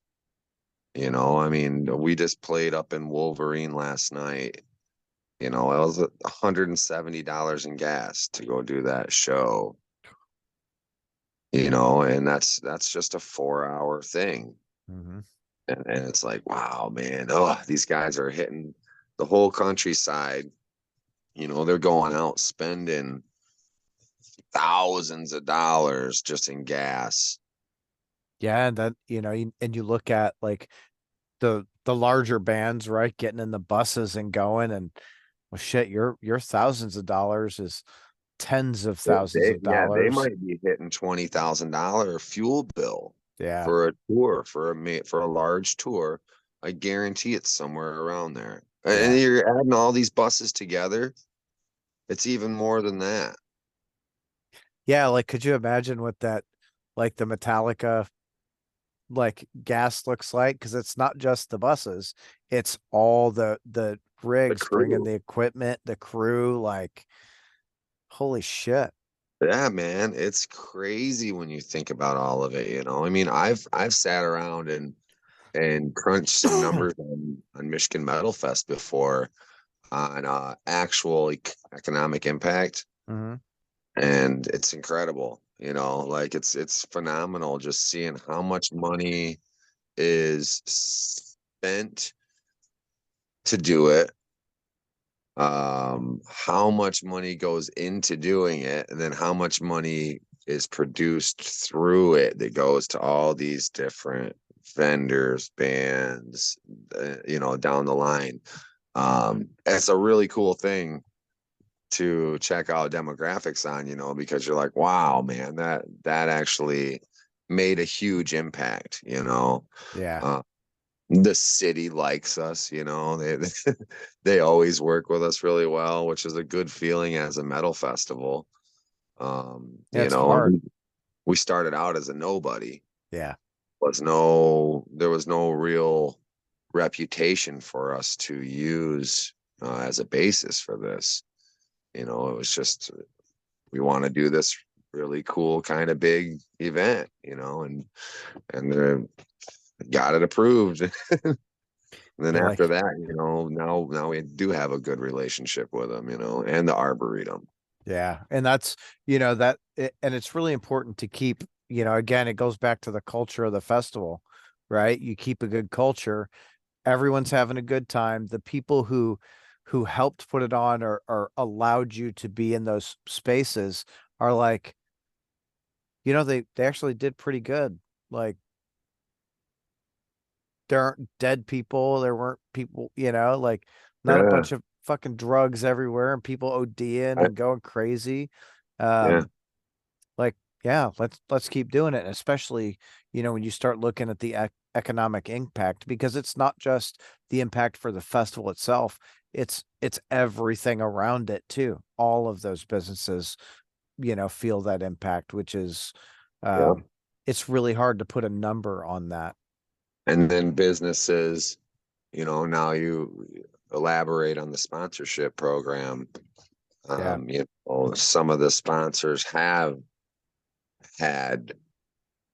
You know, I mean, we just played up in Wolverine last night. You know, it was $170 in gas to go do that show. You know, and that's just a 4 hour thing. Hmm. And it's like, wow, man, oh, these guys are hitting the whole countryside. You know, they're going out spending thousands of dollars just in gas. Yeah, and then and you look at like the larger bands, right, getting in the buses and going, and well, shit, your thousands of dollars is tens of thousands of Yeah, they dollars. might be hitting $20,000 fuel bill Yeah, for a tour, for a large tour. I guarantee it's somewhere around there. And yeah, you're adding all these buses together, it's even more than that. yeah. Like, could you imagine what that, like the Metallica, like gas looks like? Because it's not just the buses; it's all the The rigs bringing crew. the equipment, the crew. Like, holy shit. Yeah, man, it's crazy when you think about all of it, you know. I mean, I've sat around and crunched some numbers on Michigan Metal Fest before on actual economic impact, Hmm. and it's incredible, you know, like it's phenomenal just seeing how much money is spent to do it, how much money goes into doing it, and then how much money is produced through it that goes to all these different vendors, bands, you know, down the line. It's a really cool thing to check out demographics on, you know, because you're like, wow, man, that actually made a huge impact, you know. Yeah, Uh, the city likes us, you know. They always work with us really well, which is a good feeling as a metal festival. yeah. You It's know, hard. we started out as a nobody. Yeah, There was no real reputation for us to use as a basis for this. You know, it was just we want to do this really cool kind of big event, you know, and got it approved. And then you're after like, that, you know, now we do have a good relationship with them, you know, and the arboretum. yeah, and that's and it's really important to keep. Again, it goes back to the culture of the festival, right? You keep a good culture, everyone's having a good time. The people who helped put it on or allowed you to be in those spaces are like, they actually did pretty good. Like there aren't dead people. There weren't people, you know, like not a Yeah. bunch of fucking drugs everywhere and people ODing Right. and going crazy. Yeah. Um, like, yeah, let's keep doing it. And especially, you know, when you start looking at the economic impact, because it's not just the impact for the festival itself, it's everything around it too. All of those businesses, you know, feel that impact, which is Yeah. um it's really hard to put a number on that. And then businesses, now you elaborate on the sponsorship program. Yeah, Some of the sponsors have had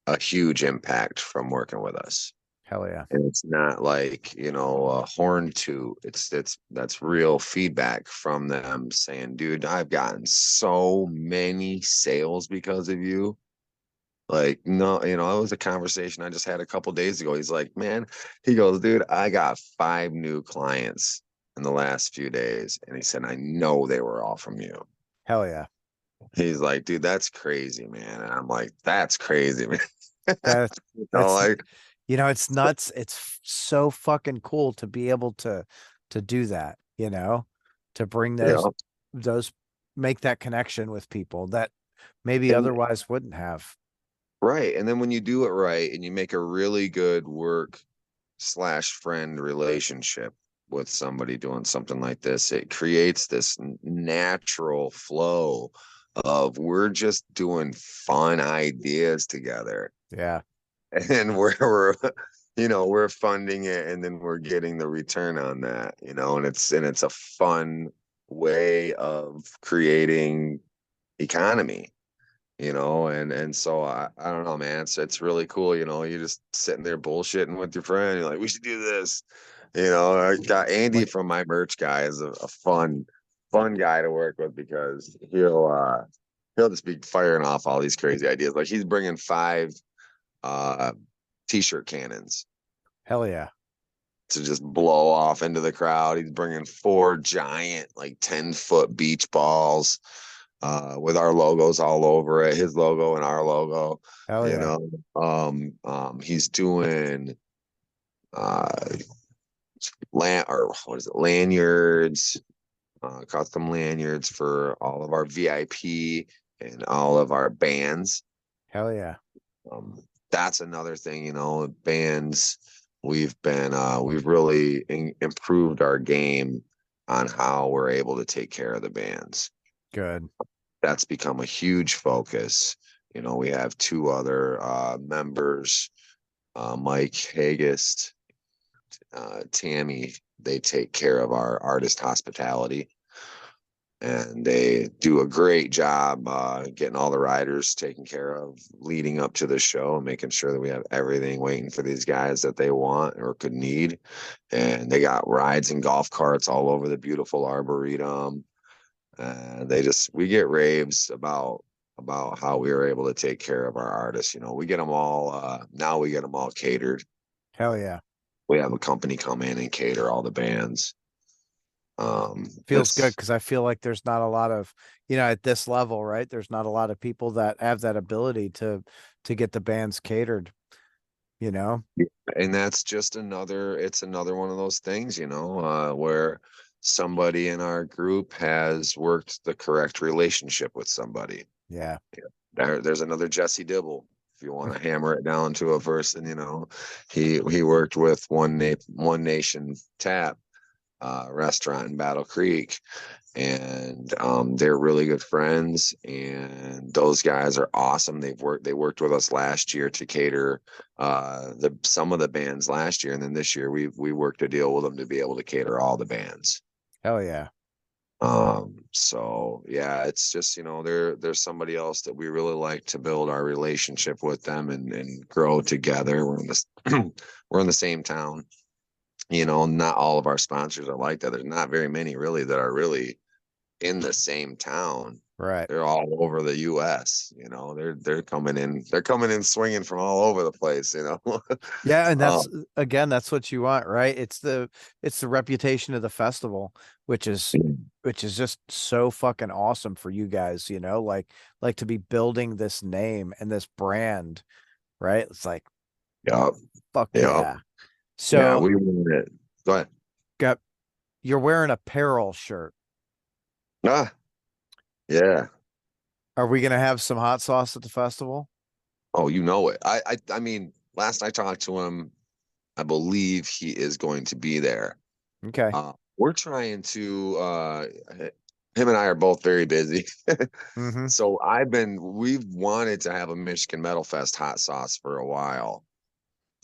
a huge impact from working with us. hell yeah. And it's not like, a horn toot. That's real feedback from them saying, dude, I've gotten so many sales because of you. Like, no, it was a conversation I just had a couple days ago. He's like, man, he goes, dude, I got 5 new clients in the last few days. And he said, I know they were all from you. Hell yeah. He's like, dude, that's crazy, man. And I'm like, that's crazy, man. That that's Like, you know, it's nuts. It's so fucking cool to be able to do that, you know, to bring yeah. those make that connection with people that maybe And otherwise wouldn't have. right. And then when you do it right and you make a really good work/friend relationship with somebody doing something like this, it creates this natural flow of we're just doing fun ideas together. Yeah. And we're funding it and then we're getting the return on that, and it's a fun way of creating economy, and so I don't know, man. It's really cool, you're just sitting there bullshitting with your friend. You're like, we should do this. I got Andy Like, from my merch guy is a fun guy to work with because he'll just be firing off all these crazy ideas. Like he's bringing 5 uh t-shirt cannons hell yeah. to just blow off into the crowd. He's bringing 4 giant, like 10-foot beach balls with our logos all over it, his logo and our logo. Hell You yeah. know, he's doing uh, or what is it, lanyards, custom lanyards for all of our VIP and all of our bands. Hell yeah. That's another thing, bands. We've really improved our game on how we're able to take care of the bands. Good. That's become a huge focus. We have 2 other members, Mike Hagist, Tammy. They take care of our artist hospitality, and they do a great job getting all the riders taken care of leading up to the show and making sure that we have everything waiting for these guys that they want or could need. And they got rides and golf carts all over the beautiful arboretum. We get raves about how we were able to take care of our artists. We get them all now. We get them all catered. Hell yeah. We have a company come in and cater all the bands. Feels good It's because I feel like there's not a lot of, you know, at this level, right? There's not a lot of people that have that ability to get the bands catered, you know? and that's just it's another one of those things, where somebody in our group has worked the correct relationship with somebody. Yeah. There's another Jesse Dibble. If you want to hammer it down to a person, he worked with One Nation Tap restaurant in Battle Creek, and they're really good friends. And those guys are awesome. They worked with us last year to cater some of the bands last year, and then this year we worked a deal with them to be able to cater all the bands. Hell yeah. So yeah, it's just, there's somebody else that we really like to build our relationship with them and grow together. We're in this we're in the same town. Not all of our sponsors are like that. There's not very many really that are really in the same town. Right. They're all over the US. They're coming in swinging from all over the place. Yeah, and that's um, again, that's what you want, right? It's the reputation of the festival, which is which is just so fucking awesome for you guys, you know, like to be building this name and this brand, right? It's like, Yeah. fuck Yeah. yeah. Yeah. So We won it. Go ahead. got you're wearing a peril shirt. Ah, yeah. Are we gonna have some hot sauce at the festival? Oh, you know it. I mean, last I talked to him, I believe he is going to be there. Okay. We're trying to him and I are both very busy. Mm-hmm. So we've wanted to have a Michigan Metal Fest hot sauce for a while.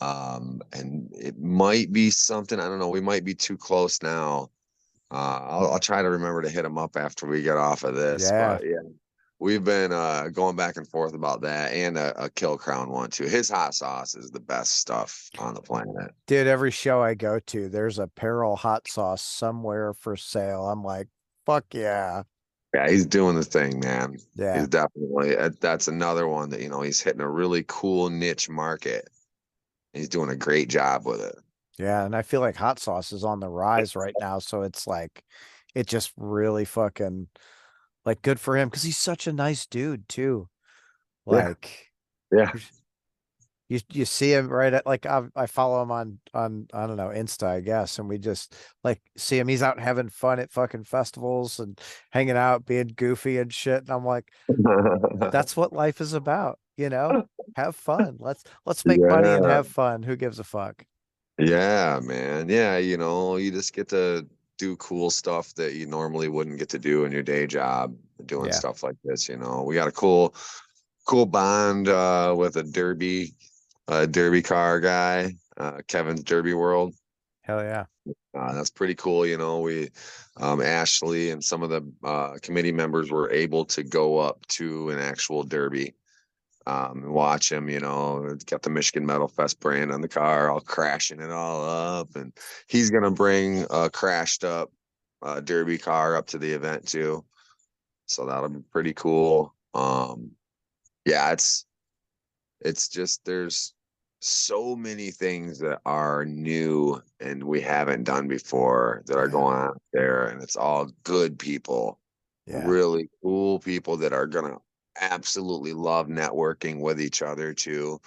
And it might be something, I don't know, we might be too close now. I'll try to remember to hit him up after we get off of this, Yeah. but yeah, we've been going back and forth about that and a Killcrown one too. His hot sauce is the best stuff on the planet. Dude, every show I go to, there's a peril hot sauce somewhere for sale. I'm like, fuck yeah. Yeah, he's doing the thing, man. Yeah. He's definitely that's another one that he's hitting a really cool niche market. He's doing a great job with it. Yeah. And I feel like hot sauce is on the rise right now. So it's like, it just really fucking like good for him because he's such a nice dude too. Yeah, Like yeah. you see him right at like I follow him on I don't know Insta I guess, and we just like see him. He's out having fun at fucking festivals and hanging out, being goofy and shit. And I'm like, that's what life is about, you know? Have fun. Let's make money and Yeah, have fun. Who gives a fuck? yeah, man. Yeah, you just get to do cool stuff that you normally wouldn't get to do in your day job, doing Yeah, stuff like this. We got a cool bond with a derby car guy, Kevin's Derby World. hell yeah. That's pretty cool. We, Ashley and some of the committee members were able to go up to an actual derby and watch him. Got the Michigan Metal Fest brand on the car, all crashing it all up. And he's going to bring a crashed up derby car up to the event too. So that'll be pretty cool. Yeah, it's just there's so many things that are new and we haven't done before that are Yeah, going on there, and it's all good people, yeah, really cool people that are gonna absolutely love networking with each other too.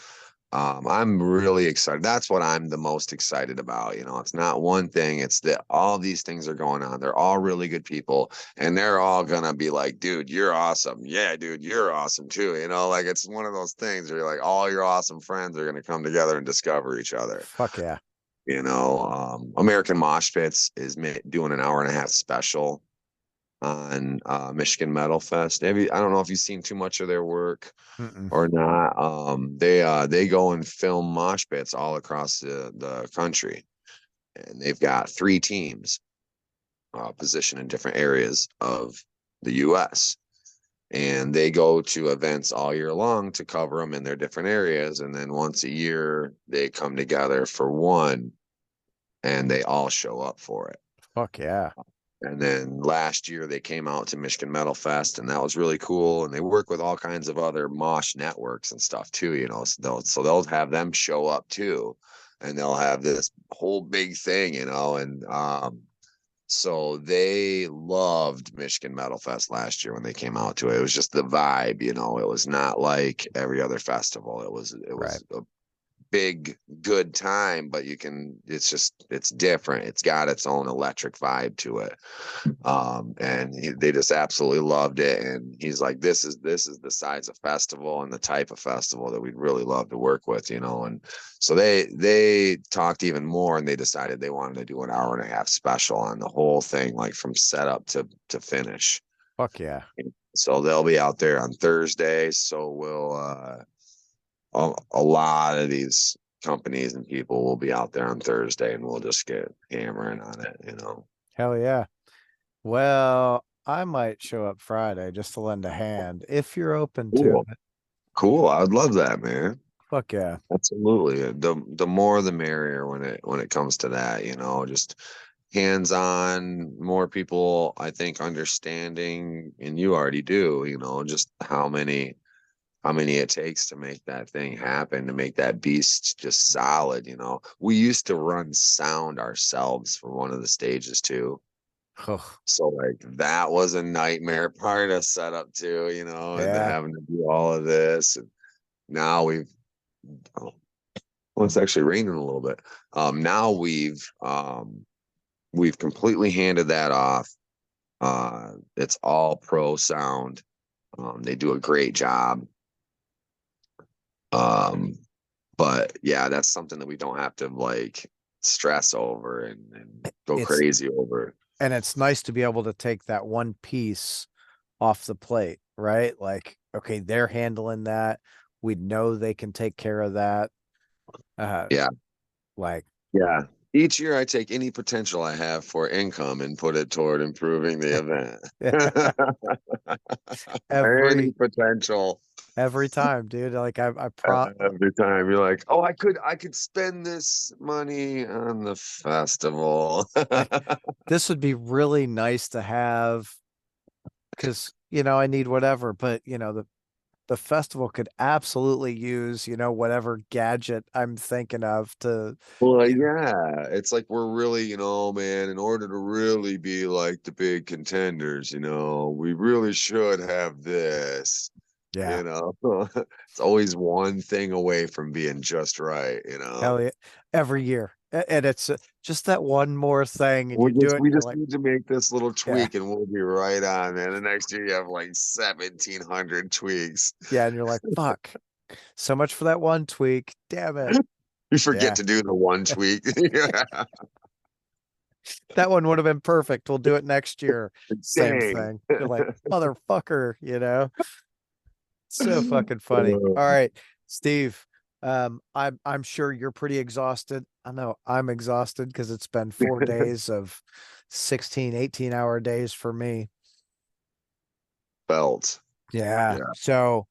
I'm really excited. That's what I'm the most excited about. It's not one thing, it's that all these things are going on. They're all really good people, and they're all gonna be like, dude, you're awesome. Yeah, dude, you're awesome too. Like it's one of those things where you're like, all your awesome friends are gonna come together and discover each other. fuck yeah. American Mosh Pits is doing an hour and a half special on Michigan Metal Fest. I don't know if you've seen too much of their work Mm-mm. or not. They go and film mosh pits all across the country, and they've got 3 teams positioned in different areas of the U.S. And they go to events all year long to cover them in their different areas, and then once a year they come together for one, and they all show up for it. Fuck yeah. And then last year they came out to Michigan Metal Fest, and that was really cool. And they work with all kinds of other mosh networks and stuff too. So they'll have them show up too, and they'll have this whole big thing. And so they loved Michigan Metal Fest last year when they came out to it. It was just the vibe. It was not like every other festival. It was Right. a big good time, but it's different. It's got its own electric vibe to it. And they just absolutely loved it. And he's like, this is the size of festival and the type of festival that we'd really love to work with. And so they talked even more, and they decided they wanted to do an hour and a half special on the whole thing, like from setup to finish. Fuck yeah. So they'll be out there on Thursday. So we'll a lot of these companies and people will be out there on Thursday, and we'll just get hammering on it. Hell yeah. Well, I might show up Friday just to lend a hand if you're open to Cool. it. Cool. I would love that, man. Fuck yeah. Absolutely. The more the merrier when it comes to that. Just hands on, more people I think understanding, and you already do, just how many it takes to make that thing happen, to make that beast just solid. We used to run sound ourselves for one of the stages too. Ugh. So like that was a nightmare part of setup too, and Yeah. having to do all of this. And now well, it's actually raining a little bit. Now we've completely handed that off. It's all pro sound. They do a great job. Um, but yeah, that's something that we don't have to like stress over and go It's crazy over. and it's nice to be able to take that one piece off the plate, right? Like, okay, they're handling that. We know they can take care of that. Uh, Yeah, like, yeah. Each year I take any potential I have for income and put it toward improving the event. Any every potential. every time, dude. Like I Every time you're like, oh, I could spend this money on the festival. like this would be really nice to have because I need whatever, but the festival could absolutely use, whatever gadget I'm thinking of to, Well, you know, yeah, it's like we're really, man, in order to really be like the big contenders, we really should have this, yeah, you know. It's always one thing away from being just right. hell yeah, every year. And it's just that one more thing, and We you do just it, and we you're just like, need to make this little yeah, tweak and we'll be right on, man. The next year you have like 1,700 tweaks. yeah, and you're like, fuck, so much for that one tweak. Damn it. You forget Yeah, to do the one tweak. Yeah. that one would have been perfect. We'll do it next year. Same Dang. thing. You're like, motherfucker. So fucking funny. All right, Steve. I'm sure you're pretty exhausted. I know I'm exhausted because it's been 4 days of 16, 18-hour days for me. Felt. Yeah. Yeah. So,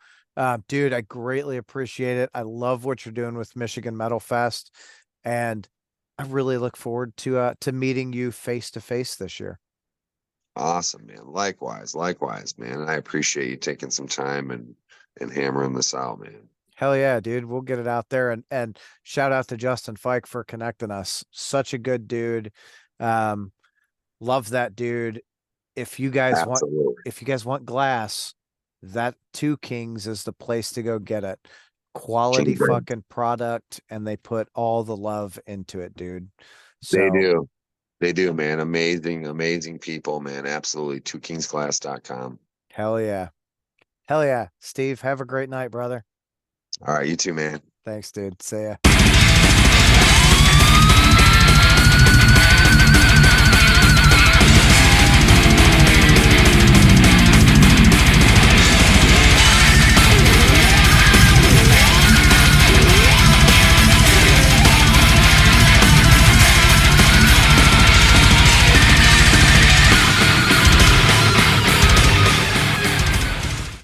dude, I greatly appreciate it. I love what you're doing with Michigan Metal Fest, and I really look forward to meeting you face to face this year. Awesome, man. Likewise, man. I appreciate you taking some time and hammering this out, man. Hell yeah, dude. We'll get it out there and shout out to Justin Fike for connecting us. Such a good dude. Um, love that dude. If you guys want Absolutely. if you guys want glass, that Two Kings is the place to go get it. Quality Kingbird. fucking product, and they put all the love into it, dude. They So do. They do, man. Amazing, amazing people, man. Absolutely. TwoKingsGlass.com. hell yeah. Hell yeah. Steve, have a great night, brother. All right, you too, man. Thanks, dude. See ya.